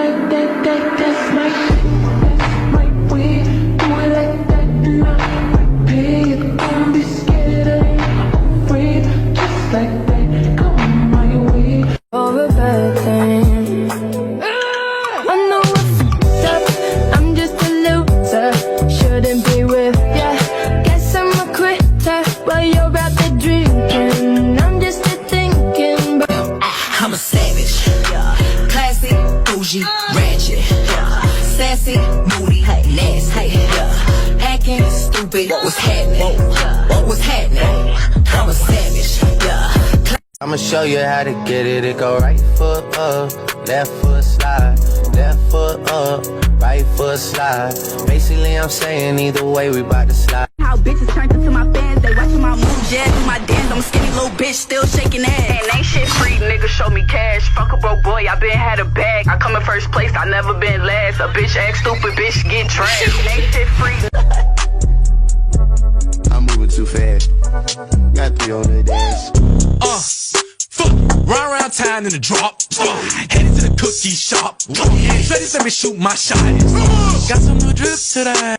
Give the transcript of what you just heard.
like that, that's my way. Do it like that and I pay it. Don't be scared, I ain't afraid. Just like that, come my way. Or a bad thing. I know I fucked up, I'm just a loser. Shouldn't be with ya. Guess I'm a quitter while you're out there drinking. I'm just a thinking, but I'm a savage, classy, bougie, ratchet, sassy, moody, nasty, hacking, stupid. What was happening? What was happening? I'm a savage, I'ma show you how to get it. It go right foot up, left foot slide, left foot up, right foot slide. Basically, I'm saying either way, we bout to slide. How bitches turned into my fans, they watching my moves, yeah, do my dance. I'm a skinny little bitch, still shaking ass. And ain't shit free, nigga, show me cash. Fuck a broke boy, I been had a bag. I come in first place, I never been last. A bitch act stupid, bitch get trashed. And ain't shit free. I'm moving too fast. Got 3 on the dash. Fuck, run around town in the drop. Headed to the cookie shop. Shreddy let me shoot my shot. Got some new drip today.